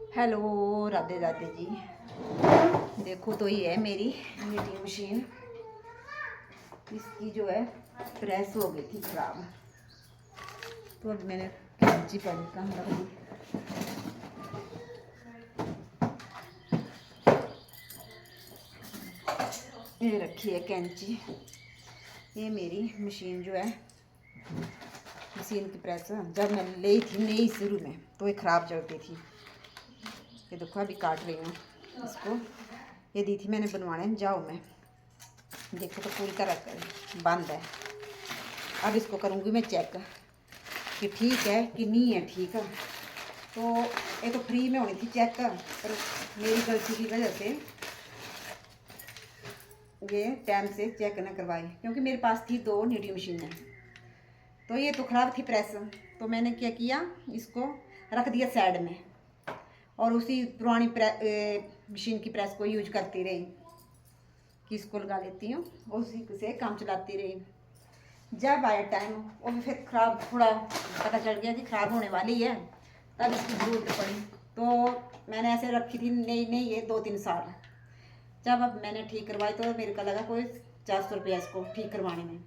Hello, Radhe Radhe ji. देखो तो ये है मेरी नीटिंग मशीन। इसकी जो है प्रेस हो गई थी खराब, तो अब मैंने कैंची पड़ी कहाँ रख दी। ये रखी है कैंची। ये मेरी मशीन जो है, मशीन की प्रेस जब मैं ली थी नई शुरू में तो ये ख़राब चलती थी। ये देखो अभी काट रही हूँ इसको। ये दी थी मैंने बनवाने जाओ में। देखो तो पूरी तरह कर बंद है। अब इसको करूँगी मैं चेक कि ठीक है कि नहीं है ठीक है। तो ये तो फ्री में होनी थी चेक, पर मेरी गलती की वजह से ये टाइम से चेक ना करवाई, क्योंकि मेरे पास थी 2 नीटिंग मशीनें। तो ये तो ख़राब थी प्रेस, तो मैंने क्या किया, इसको रख दिया साइड में और उसी पुरानी मशीन की प्रेस को यूज करती रही कि इसको लगा लेती हूँ और उसी से काम चलाती रही। जब आया टाइम वो भी फिर ख़राब, थोड़ा पता चल गया कि ख़राब होने वाली है, तब इसकी ज़रूरत पड़ी। तो मैंने ऐसे रखी थी नई नई ये 2-3 साल। जब अब मैंने ठीक करवाई तो मेरे को लगा कोई 400 रुपया इसको ठीक करवाने में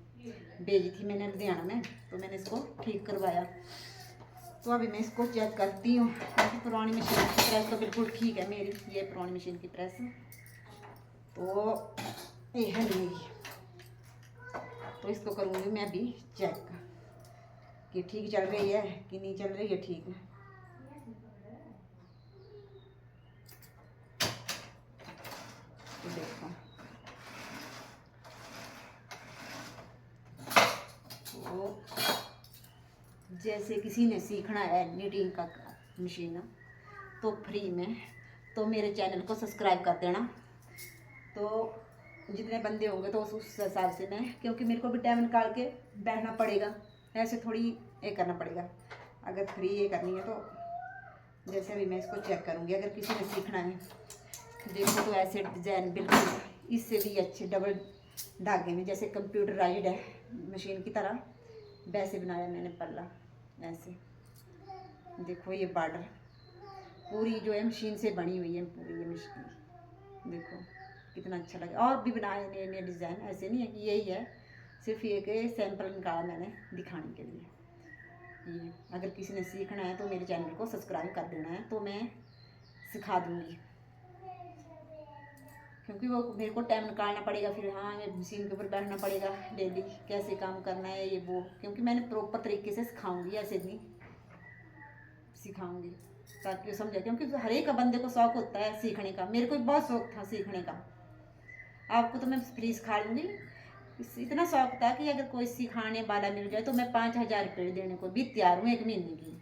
भेजी थी मैंने लुधियाना में। तो मैंने इसको ठीक करवाया। तो अभी मैं इसको चेक करती हूँ, क्योंकि पुरानी मशीन की प्रेस तो बिल्कुल ठीक है मेरी। ये पुरानी मशीन की प्रेस तो ये है मेरी। तो इसको करूँगी मैं अभी चेक कि ठीक चल रही है कि नहीं चल रही है ठीक है। तो देखो तो जैसे किसी ने सीखना है नीटिंग का मशीन तो फ्री में, तो मेरे चैनल को सब्सक्राइब कर देना। तो जितने बंदे होंगे तो उस हिसाब से मैं, क्योंकि मेरे को भी टाइम निकाल के बैठना पड़ेगा, ऐसे थोड़ी ये करना पड़ेगा। अगर फ्री ये करनी है तो जैसे अभी मैं इसको चेक करूँगी। अगर किसी ने सीखना है, देखो तो ऐसे डिज़ाइन बिल्कुल इससे भी अच्छे डबल धागे में, जैसे कंप्यूटराइज्ड है मशीन की तरह, वैसे बनाया मैंने पल्ला। ऐसे देखो ये बॉर्डर पूरी जो है मशीन से बनी हुई है पूरी। ये मशीन देखो कितना अच्छा लगे। और भी बनाए नए नए डिज़ाइन, ऐसे नहीं है कि यही है, सिर्फ ये के सैंपल निकाला मैंने दिखाने के लिए। ये अगर किसी ने सीखना है तो मेरे चैनल को सब्सक्राइब कर देना है, तो मैं सिखा दूँगी। क्योंकि वो मेरे को टाइम निकालना पड़ेगा, फिर हाँ ये मशीन के ऊपर बैठना पड़ेगा डेली, कैसे काम करना है ये वो, क्योंकि मैंने प्रॉपर तरीके से सिखाऊंगी, ऐसे नहीं सिखाऊंगी ताकि वो समझे। क्योंकि हर एक बंदे को शौक होता है सीखने का। मेरे को भी बहुत शौक था सीखने का। आपको तो मैं फ्री सिखा लूँगी। इतना शौक था कि अगर कोई सिखाने वाला मिल जाए तो मैं 5,000 रुपये देने को भी तैयार हूँ 1 महीने की।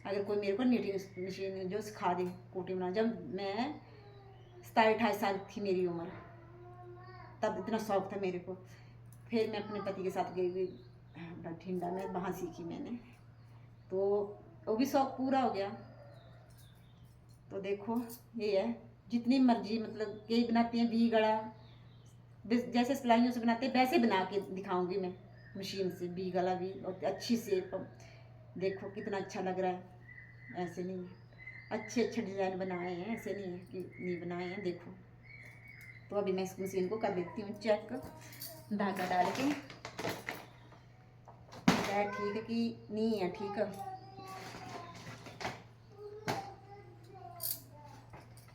अगर कोई मेरे को नीटिंग मशीन जो सिखा दे कोटी बनाना। जब मैं 27-28 साल थी मेरी उम्र, तब इतना शौक था मेरे को। फिर मैं अपने पति के साथ गई हुई बठिंडा में, वहाँ सीखी मैंने, तो वो भी शौक पूरा हो गया। तो देखो ये है, जितनी मर्जी मतलब यही बनाती हैं वी गला, जैसे सिलाइयों से बनाते हैं वैसे बना के दिखाऊंगी मैं मशीन से। वी गला भी और अच्छी से देखो कितना अच्छा लग रहा है। ऐसे नहीं है, अच्छे अच्छे डिज़ाइन बनाए हैं, ऐसे नहीं है कि नहीं बनाए हैं। देखो तो अभी मैं इस मशीन को कर देती हूँ चेक, धागा डाल के क्या ठीक है कि नहीं है ठीक है।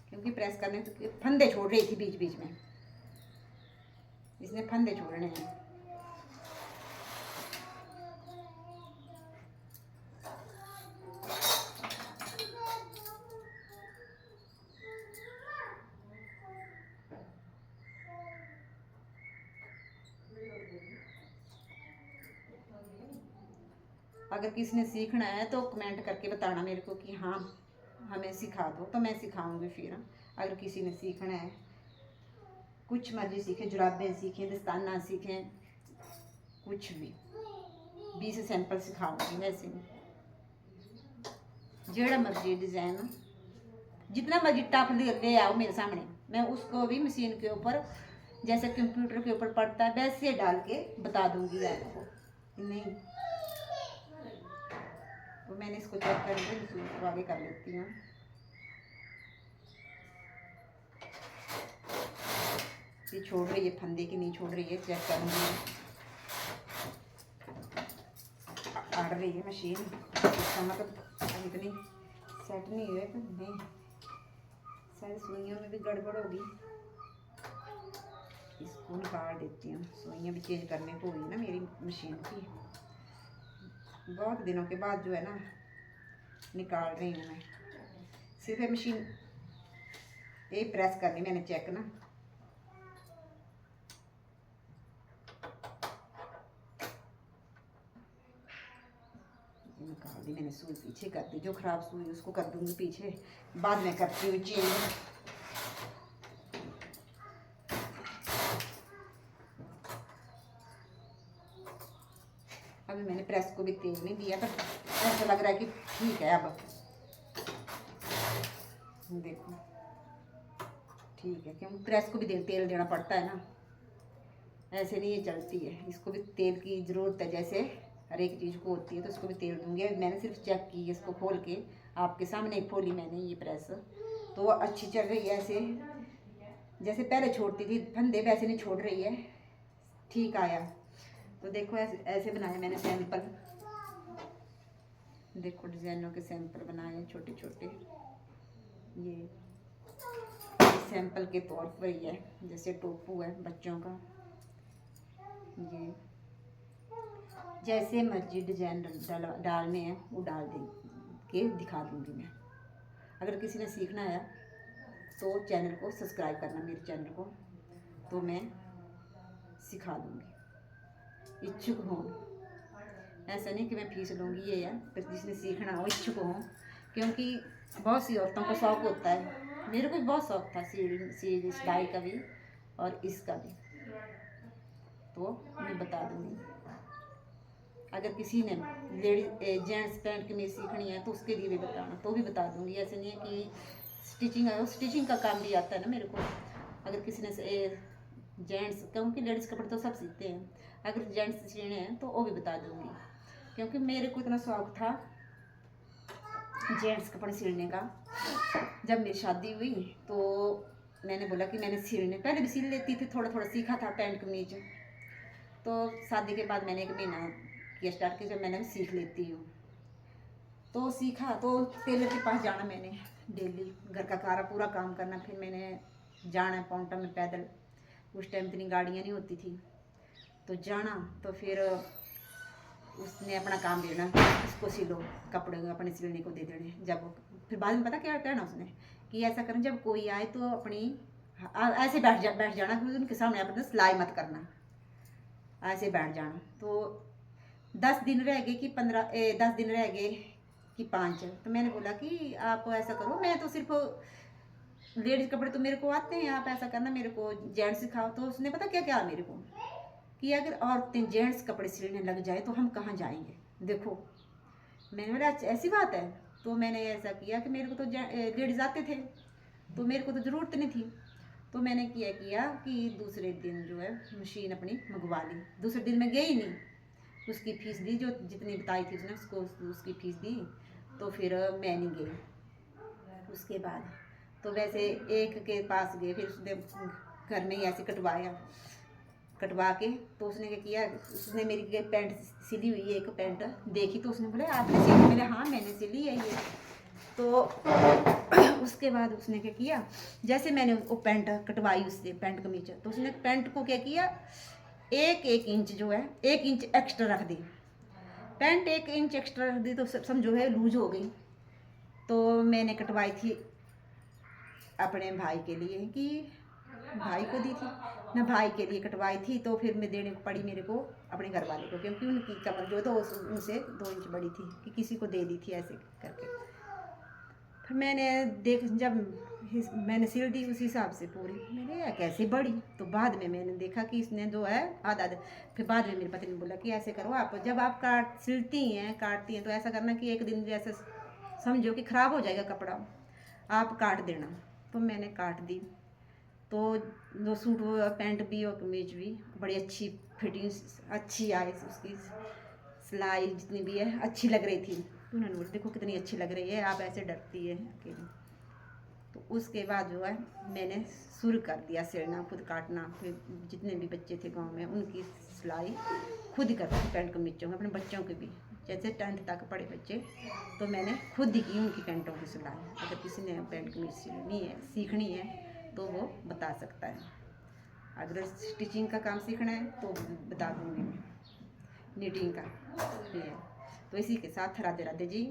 क्योंकि प्रेस करने तो फंदे छोड़ रही थी बीच बीच में, इसने फंदे छोड़ने हैं। अगर किसी ने सीखना है तो कमेंट करके बताना मेरे को कि हाँ हमें सिखा दो, तो मैं सिखाऊंगी फिर। अगर किसी ने सीखना है, कुछ मर्जी सीखें, जुराबें सीखें, दस्ताना सीखें, कुछ भी 20 सैंपल सिखाऊंगी। वैसे जेड़ा मर्जी डिज़ाइन, जितना मर्जी टफ ले आओ मेरे सामने, मैं उसको भी मशीन के ऊपर जैसे कंप्यूटर के ऊपर पड़ता है वैसे डाल के बता दूंगी आपको। नहीं तो मैंने इसको चेक करके मशीन को आगे कर लेती हूँ। ये छोड़ रही है फंदे की, नहीं छोड़ रही है, चेक करूँगी। अड़ रही है मशीन, इसका मतलब अब इतनी सेट नहीं हुए तो नहीं, शायद सुइयों में भी गड़बड़ होगी। इसको निकाल देती हूँ, सुइयाँ भी चेंज करने को हुई ना मेरी मशीन की, बहुत दिनों के बाद जो है ना निकाल रही हूँ मैं। सिर्फ मशीन ये प्रेस करनी मैंने, चेक ना निकाल दी मैंने, सुई पीछे कर दी, जो खराब सुई उसको कर दूंगी पीछे, बाद में करती हूँ चेंज। अभी मैंने प्रेस को भी तेल नहीं दिया, पर ऐसा लग रहा है कि ठीक है। अब देखो ठीक है, क्योंकि प्रेस को भी तेल देना पड़ता है ना, ऐसे नहीं ये चलती है, इसको भी तेल की ज़रूरत है, जैसे हर एक चीज़ को होती है, तो इसको भी तेल दूंगी। मैंने सिर्फ चेक की इसको खोल के, आपके सामने खोली मैंने ये प्रेस, तो अच्छी चल रही है। ऐसे जैसे पहले छोड़ती थी फंदे वैसे नहीं छोड़ रही है, ठीक आया। तो देखो ऐसे बनाए मैंने सैंपल, देखो डिज़ाइनों के सैंपल बनाए छोटे छोटे, ये सैंपल के तौर पर ही है, जैसे टोपू है बच्चों का, ये जैसे मर्जी डिजाइन डालने हैं वो डाल दे के दिखा दूंगी मैं। अगर किसी ने सीखना है तो चैनल को सब्सक्राइब करना, मेरे चैनल को, तो मैं सिखा दूंगी। इच्छुक हो, ऐसा नहीं कि मैं फीस लूँगी, ये है फिर जिसने सीखना हो इच्छुक हो, क्योंकि बहुत सी औरतों को शौक़ होता है, मेरे को भी बहुत शौक़ था सिलाई का भी और इसका भी, तो मैं बता दूँगी। अगर किसी ने लेडीज जेंट्स पैंट कमीज सीखनी है तो उसके लिए भी बताना, तो भी बता दूँगी। ऐसे नहीं है कि स्टिचिंग है, स्टिचिंग का काम भी आता है ना मेरे को। अगर किसी ने जेंट्स, क्योंकि लेडीज़ कपड़े तो सब सीखते हैं, अगर जेंट्स सीने हैं तो वो भी बता दूँगी, क्योंकि मेरे को इतना शौक़ था जेंट्स कपड़े सिलने का। जब मेरी शादी हुई तो मैंने बोला कि मैंने सिलने, पहले भी सिल लेती थी, थोड़ा थोड़ा सीखा था पैंट कमीज, तो शादी के बाद मैंने 1 महीना किया स्टार्ट किया, जब मैंने सीख लेती हूँ तो सीखा, तो टेलर के पास जाना मैंने डेली, घर का पूरा काम करना, फिर मैंने जाना पाउंटा में पैदल, उस टाइम इतनी गाड़ियाँ नहीं होती थी, तो जाना, तो फिर उसने अपना काम देना, उसको सिलो, कपड़े अपने सिलने को दे देने। जब फिर बाद में पता क्या कहना उसने कि ऐसा करें जब कोई आए तो अपनी ऐसे बैठ जाना, उनके सामने अपना सिलाई मत करना, ऐसे बैठ जाना। तो 10 दिन रह गए कि 10 दिन रह गए कि 5, तो मैंने बोला कि आप ऐसा करो, मैं तो सिर्फ लेडीज़ कपड़े तो मेरे को आते हैं, आप ऐसा करना मेरे को जेंट्स सिखाओ। तो उसने पता क्या क्या मेरे को कि अगर औरतें जेंट्स कपड़े सिलने लग जाए तो हम कहाँ जाएंगे। देखो मैंने बोला ऐसी बात है, तो मैंने ऐसा किया कि मेरे को तो लेडीज़ आते थे, तो मेरे को तो ज़रूरत नहीं थी, तो मैंने किया कि दूसरे दिन जो है मशीन अपनी मंगवा ली। दूसरे दिन मैं गई नहीं, उसकी फ़ीस दी, जो जितनी बताई थी उसने उसको उसकी फ़ीस दी, तो फिर मैं नहीं गई। उसके बाद तो वैसे एक के पास गए, फिर उसने घर में ही ऐसे कटवा के, तो उसने क्या किया, उसने मेरी पैंट सिली हुई है, एक पैंट देखी, तो उसने बोला आपने सिली? मैंने हाँ मैंने सिली है ये। तो उसके बाद उसने क्या किया, जैसे मैंने वो पैंट कटवाई उससे पैंट कमीज, तो उसने पैंट को क्या किया, 1 इंच जो है 1 इंच एक्स्ट्रा रख दी, पैंट 1 इंच एक्स्ट्रा रख दी, तो समझो है लूज हो गई। तो मैंने कटवाई थी अपने भाई के लिए, कि भाई को दी थी ना, भाई के लिए कटवाई थी, तो फिर मैं देने को पड़ी मेरे को अपने घर वाले को, क्योंकि उनकी कमर जो तो उनसे 2 इंच बड़ी थी, कि किसी को दे दी थी ऐसे करके। फिर मैंने जब मैंने सिल दी उसी हिसाब से पूरी, मैंने कैसे बड़ी, तो बाद में मैंने देखा कि इसने जो है आधा, फिर बाद में मेरे पति ने बोला कि ऐसे करो आप, जब आप काटती हैं तो ऐसा करना कि एक दिन जैसे समझो कि ख़राब हो जाएगा कपड़ा, आप काट देना। तो मैंने काट दी, तो जो सूट पैंट भी और कमीज भी बड़ी अच्छी फिटिंग अच्छी आई, उसकी सिलाई जितनी भी है अच्छी लग रही थी। तो उन्होंने बोला देखो कितनी अच्छी लग रही है, आप ऐसे डरती है अकेली। तो उसके बाद जो है मैंने शुरू कर दिया सिलना, खुद काटना। फिर जितने भी बच्चे थे गांव में उनकी सिलाई खुद ही करती थी, पैंट कमीजों में, अपने बच्चों के भी, जैसे 10th तक पढ़े बच्चे तो मैंने खुद ही की उनकी पैंटों की सिलाई। अगर किसी ने पैंट कमीज सिलनी है, सीखनी है तो वो बता सकता है। अगर स्टिचिंग का काम सीखना है तो बता दूँगी मैं, नीटिंग का भी है। तो इसी के साथ राधे राधे जी।